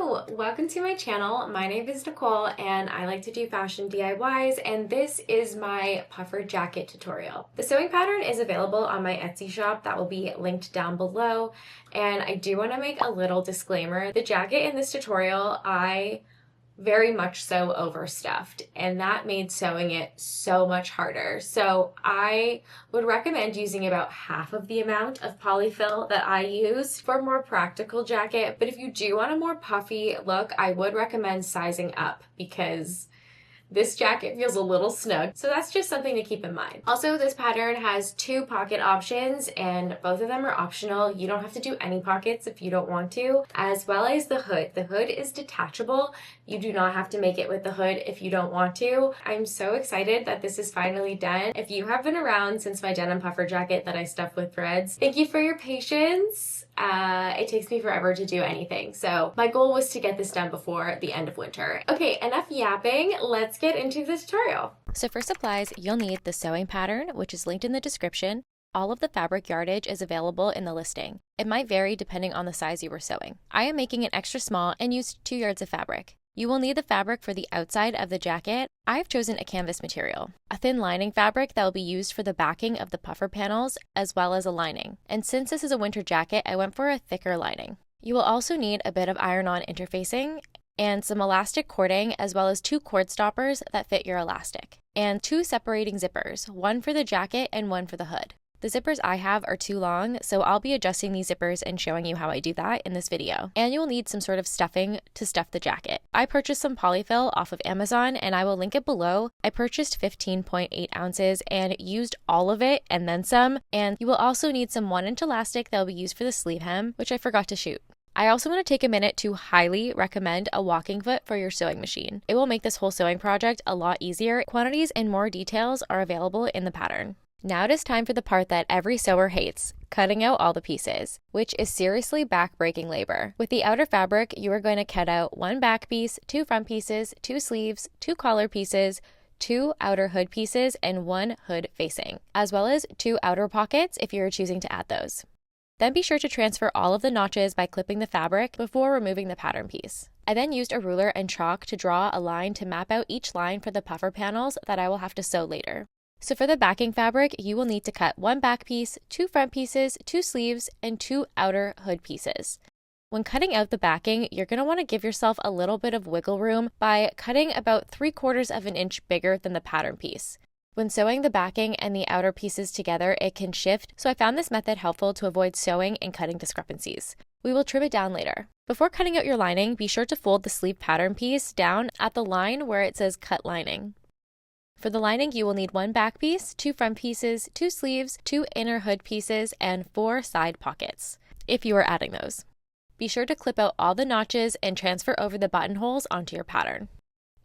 Hello, welcome to my channel. My name is Nicole and I like to do fashion DIYs, and this is my puffer jacket tutorial. The sewing pattern is available on my Etsy shop that will be linked down below, and I do want to make a little disclaimer. The jacket in this tutorial I very much so overstuffed, and that made sewing it so much harder. So I would recommend using about half of the amount of polyfill that I use for a more practical jacket. But if you do want a more puffy look, I would recommend sizing up because this jacket feels a little snug, so that's just something to keep in mind. Also, this pattern has 2 pocket options, and both of them are optional. You don't have to do any pockets if you don't want to, as well as the hood. The hood is detachable. You do not have to make it with the hood if you don't want to. I'm so excited that this is finally done. If you have been around since my denim puffer jacket that I stuffed with threads, thank you for your patience. It takes me forever to do anything, so my goal was to get this done before the end of winter. Okay, enough yapping. Let's get into the tutorial. So for supplies, you'll need the sewing pattern, which is linked in the description. All of the fabric yardage is available in the listing. It might vary depending on the size you were sewing. I am making it extra small and used 2 yards of fabric. You will need the fabric for the outside of the jacket. I've chosen a canvas material, a thin lining fabric that will be used for the backing of the puffer panels, as well as a lining. And since this is a winter jacket, I went for a thicker lining. You will also need a bit of iron-on interfacing and some elastic cording, as well as 2 cord stoppers that fit your elastic, and 2 separating zippers, one for the jacket and one for the hood. The zippers I have are too long, so I'll be adjusting these zippers and showing you how I do that in this video. And you will need some sort of stuffing to stuff the jacket. I purchased some polyfill off of Amazon, and I will link it below. I purchased 15.8 ounces and used all of it and then some. And you will also need some 1-inch elastic that will be used for the sleeve hem, which I forgot to shoot. I also want to take a minute to highly recommend a walking foot for your sewing machine. It will make this whole sewing project a lot easier. Quantities and more details are available in the pattern. Now it is time for the part that every sewer hates, cutting out all the pieces, which is seriously back-breaking labor. With the outer fabric, you are going to cut out 1 back piece, 2 front pieces, 2 sleeves, 2 collar pieces, 2 outer hood pieces, and 1 hood facing, as well as 2 outer pockets if you are choosing to add those. Then be sure to transfer all of the notches by clipping the fabric before removing the pattern piece. I then used a ruler and chalk to draw a line to map out each line for the puffer panels that I will have to sew later. So for the backing fabric, you will need to cut 1 back piece, 2 front pieces, 2 sleeves, and 2 outer hood pieces. When cutting out the backing, you're going to want to give yourself a little bit of wiggle room by cutting about 3/4 of an inch bigger than the pattern piece. When sewing the backing and the outer pieces together, it can shift, so I found this method helpful to avoid sewing and cutting discrepancies. We will trim it down later. Before cutting out your lining, be sure to fold the sleeve pattern piece down at the line where it says cut lining. For the lining, you will need 1 back piece, 2 front pieces, 2 sleeves, 2 inner hood pieces, and 4 side pockets, if you are adding those. Be sure to clip out all the notches and transfer over the buttonholes onto your pattern.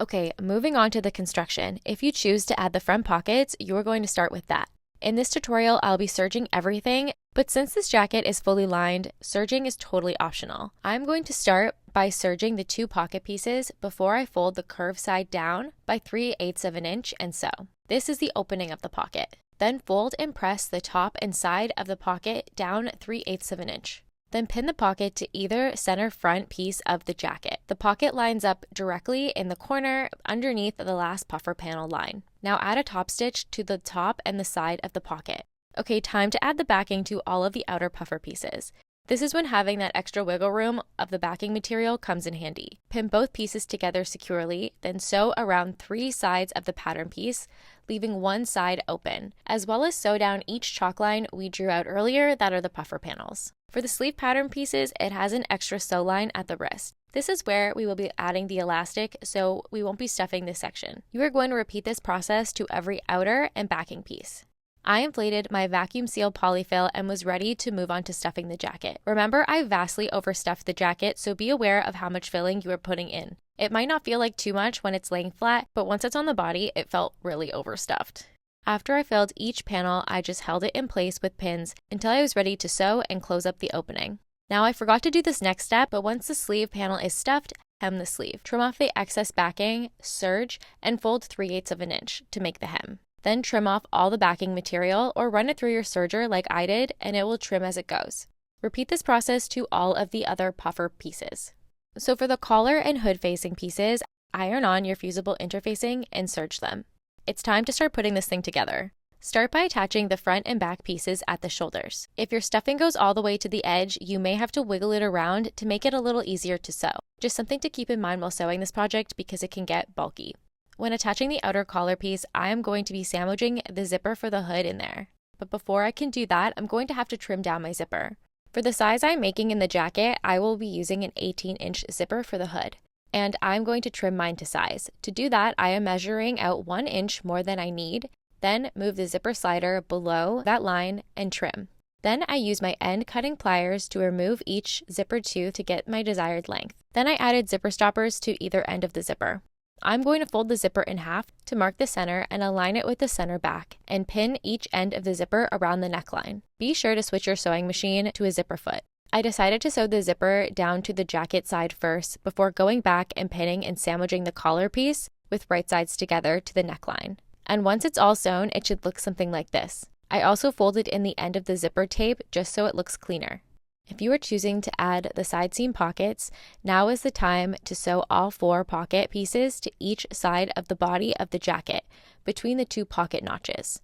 Okay, moving on to the construction. If you choose to add the front pockets, you are going to start with that. In this tutorial, I'll be serging everything, but since this jacket is fully lined, serging is totally optional. I'm going to start by serging the 2 pocket pieces before I fold the curved side down by 3/8 of an inch and sew. This is the opening of the pocket. Then fold and press the top and side of the pocket down 3/8 of an inch. Then pin the pocket to either center front piece of the jacket. The pocket lines up directly in the corner underneath the last puffer panel line. Now add a top stitch to the top and the side of the pocket. Okay, time to add the backing to all of the outer puffer pieces. This is when having that extra wiggle room of the backing material comes in handy. Pin both pieces together securely, then sew around 3 sides of the pattern piece, leaving 1 side open, as well as sew down each chalk line we drew out earlier that are the puffer panels. For the sleeve pattern pieces, it has an extra sew line at the wrist. This is where we will be adding the elastic, so we won't be stuffing this section. You are going to repeat this process to every outer and backing piece. I inflated my vacuum seal polyfill and was ready to move on to stuffing the jacket. Remember, I vastly overstuffed the jacket, so be aware of how much filling you are putting in. It might not feel like too much when it's laying flat, but once it's on the body, it felt really overstuffed. After I filled each panel, I just held it in place with pins until I was ready to sew and close up the opening. Now I forgot to do this next step, but once the sleeve panel is stuffed, hem the sleeve. Trim off the excess backing, serge, and fold 3/8 of an inch to make the hem. Then trim off all the backing material or run it through your serger like I did, and it will trim as it goes. Repeat this process to all of the other puffer pieces. So for the collar and hood facing pieces, iron on your fusible interfacing and serge them. It's time to start putting this thing together. Start by attaching the front and back pieces at the shoulders. If your stuffing goes all the way to the edge, you may have to wiggle it around to make it a little easier to sew. Just something to keep in mind while sewing this project because it can get bulky. When attaching the outer collar piece, I am going to be sandwiching the zipper for the hood in there. But before I can do that, I'm going to have to trim down my zipper. For the size I'm making in the jacket, I will be using an 18-inch zipper for the hood. And I'm going to trim mine to size. To do that, I am measuring out 1 inch more than I need. Then move the zipper slider below that line and trim. Then I use my end cutting pliers to remove each zipper tooth to get my desired length. Then I added zipper stoppers to either end of the zipper. I'm going to fold the zipper in half to mark the center and align it with the center back and pin each end of the zipper around the neckline. Be sure to switch your sewing machine to a zipper foot. I decided to sew the zipper down to the jacket side first before going back and pinning and sandwiching the collar piece with right sides together to the neckline. And once it's all sewn, it should look something like this. I also folded in the end of the zipper tape just so it looks cleaner. If you are choosing to add the side seam pockets, now is the time to sew all 4 pocket pieces to each side of the body of the jacket between the 2 pocket notches.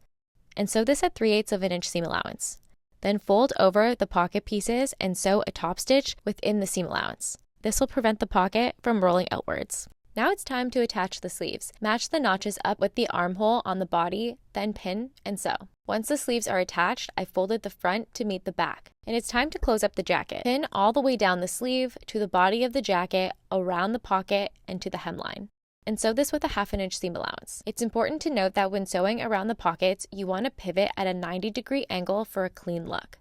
And sew this at 3/8 of an inch seam allowance. Then fold over the pocket pieces and sew a top stitch within the seam allowance. This will prevent the pocket from rolling outwards. Now it's time to attach the sleeves. Match the notches up with the armhole on the body, then pin and sew. Once the sleeves are attached, I folded the front to meet the back. And it's time to close up the jacket. Pin all the way down the sleeve to the body of the jacket, around the pocket, and to the hemline. And sew this with a 1/2 inch seam allowance. It's important to note that when sewing around the pockets, you want to pivot at a 90-degree angle for a clean look.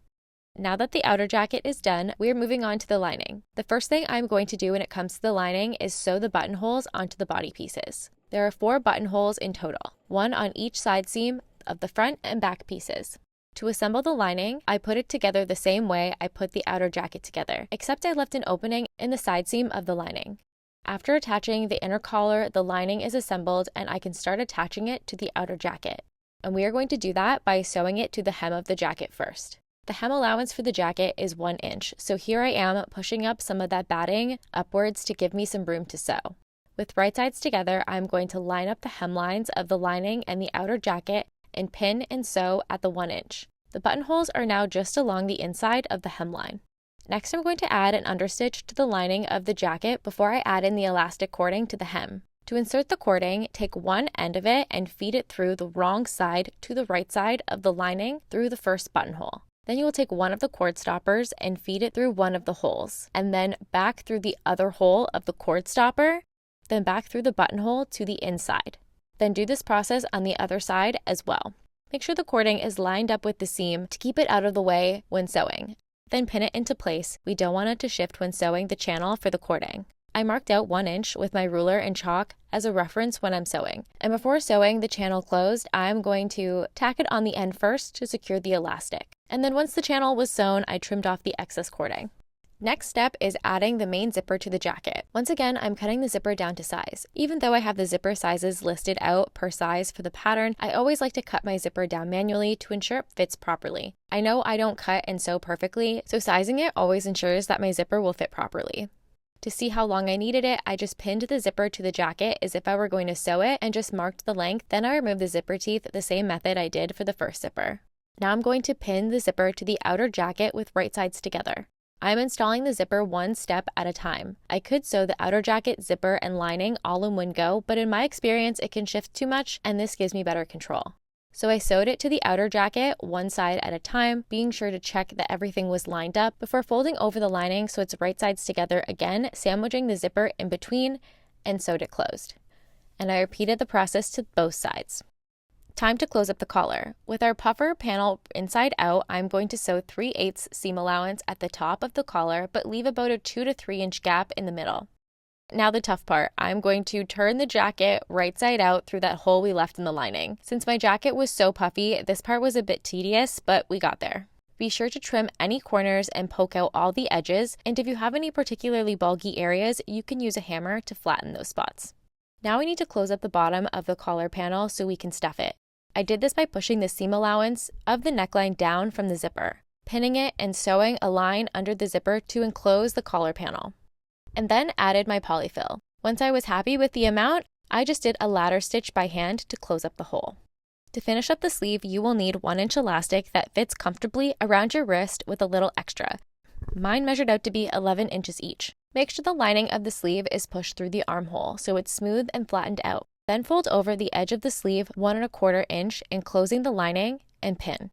Now that the outer jacket is done, we are moving on to the lining. The first thing I'm going to do when it comes to the lining is sew the buttonholes onto the body pieces. There are 4 buttonholes in total, 1 on each side seam of the front and back pieces. To assemble the lining, I put it together the same way I put the outer jacket together, except I left an opening in the side seam of the lining. After attaching the inner collar, the lining is assembled and I can start attaching it to the outer jacket. And we are going to do that by sewing it to the hem of the jacket first. The hem allowance for the jacket is 1 inch, so here I am pushing up some of that batting upwards to give me some room to sew. With right sides together, I'm going to line up the hemlines of the lining and the outer jacket and pin and sew at the 1 inch. The buttonholes are now just along the inside of the hemline. Next, I'm going to add an understitch to the lining of the jacket before I add in the elastic cording to the hem. To insert the cording, take one end of it and feed it through the wrong side to the right side of the lining through the first buttonhole. Then you will take one of the cord stoppers and feed it through one of the holes, and then back through the other hole of the cord stopper, then back through the buttonhole to the inside. Then do this process on the other side as well. Make sure the cording is lined up with the seam to keep it out of the way when sewing. Then pin it into place. We don't want it to shift when sewing the channel for the cording. I marked out 1 inch with my ruler and chalk as a reference when I'm sewing. And before sewing the channel closed, I'm going to tack it on the end first to secure the elastic. And then once the channel was sewn, I trimmed off the excess cording. Next step is adding the main zipper to the jacket. Once again, I'm cutting the zipper down to size. Even though I have the zipper sizes listed out per size for the pattern, I always like to cut my zipper down manually to ensure it fits properly. I know I don't cut and sew perfectly, so sizing it always ensures that my zipper will fit properly. To see how long I needed it, I just pinned the zipper to the jacket as if I were going to sew it and just marked the length. Then I removed the zipper teeth the same method I did for the first zipper. Now I'm going to pin the zipper to the outer jacket with right sides together. I'm installing the zipper one step at a time. I could sew the outer jacket, zipper, and lining all in one go, but in my experience it can shift too much and this gives me better control. So I sewed it to the outer jacket one side at a time, being sure to check that everything was lined up before folding over the lining so it's right sides together again, sandwiching the zipper in between, and sewed it closed. And I repeated the process to both sides. Time to close up the collar. With our puffer panel inside out, I'm going to sew 3/8 seam allowance at the top of the collar, but leave about a 2 to 3 inch gap in the middle. Now the tough part, I'm going to turn the jacket right side out through that hole we left in the lining. Since my jacket was so puffy, this part was a bit tedious, but we got there. Be sure to trim any corners and poke out all the edges, and if you have any particularly bulgy areas, you can use a hammer to flatten those spots. Now we need to close up the bottom of the collar panel so we can stuff it. I did this by pushing the seam allowance of the neckline down from the zipper, pinning it and sewing a line under the zipper to enclose the collar panel. and then added my polyfill. Once I was happy with the amount, I just did a ladder stitch by hand to close up the hole. To finish up the sleeve, you will need 1-inch elastic that fits comfortably around your wrist with a little extra. Mine measured out to be 11 inches each. Make sure the lining of the sleeve is pushed through the armhole so it's smooth and flattened out. Then fold over the edge of the sleeve 1¼ inch, enclosing the lining, and pin.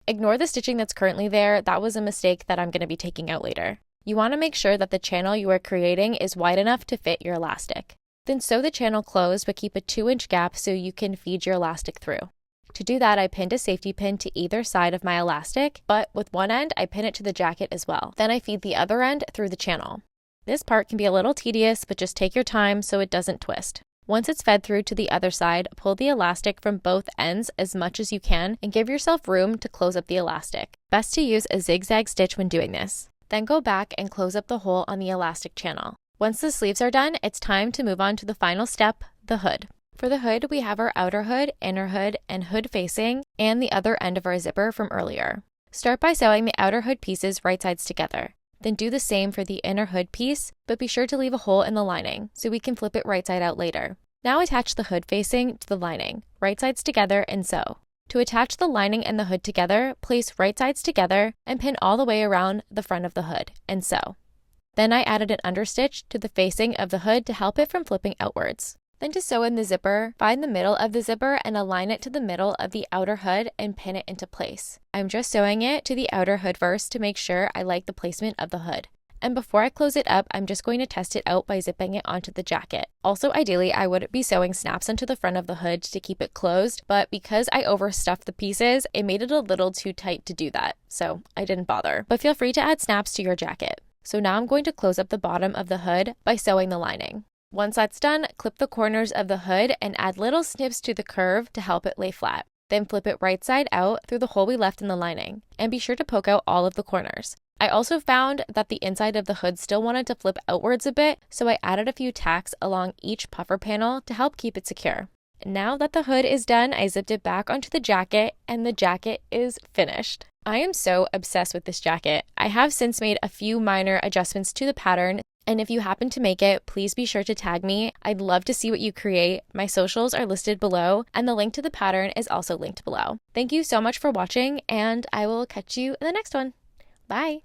Ignore the stitching that's currently there. That was a mistake that I'm going to be taking out later. You want to make sure that the channel you are creating is wide enough to fit your elastic. Then sew the channel closed, but keep a 2-inch gap so you can feed your elastic through. To do that, I pinned a safety pin to either side of my elastic, but with one end, I pin it to the jacket as well. Then I feed the other end through the channel. This part can be a little tedious, but just take your time so it doesn't twist. Once it's fed through to the other side, pull the elastic from both ends as much as you can and give yourself room to close up the elastic. Best to use a zigzag stitch when doing this. Then go back and close up the hole on the elastic channel. Once the sleeves are done, it's time to move on to the final step, the hood. For the hood, we have our outer hood, inner hood, and hood facing, and the other end of our zipper from earlier. Start by sewing the outer hood pieces right sides together. Then do the same for the inner hood piece, but be sure to leave a hole in the lining so we can flip it right side out later. Now attach the hood facing to the lining, right sides together, and sew. To attach the lining and the hood together, place right sides together and pin all the way around the front of the hood, and sew. Then I added an understitch to the facing of the hood to help it from flipping outwards. Then to sew in the zipper, find the middle of the zipper and align it to the middle of the outer hood and pin it into place. I'm just sewing it to the outer hood first to make sure I like the placement of the hood. And before I close it up, I'm just going to test it out by zipping it onto the jacket. Also, ideally, I would be sewing snaps onto the front of the hood to keep it closed, but because I overstuffed the pieces, it made it a little too tight to do that, so I didn't bother. But feel free to add snaps to your jacket. So now I'm going to close up the bottom of the hood by sewing the lining. Once that's done, clip the corners of the hood and add little snips to the curve to help it lay flat. Then flip it right side out through the hole we left in the lining, and be sure to poke out all of the corners. I also found that the inside of the hood still wanted to flip outwards a bit, so I added a few tacks along each puffer panel to help keep it secure. Now that the hood is done, I zipped it back onto the jacket, and the jacket is finished. I am so obsessed with this jacket. I have since made a few minor adjustments to the pattern, and if you happen to make it, please be sure to tag me. I'd love to see what you create. My socials are listed below, and the link to the pattern is also linked below. Thank you so much for watching, and I will catch you in the next one. Bye!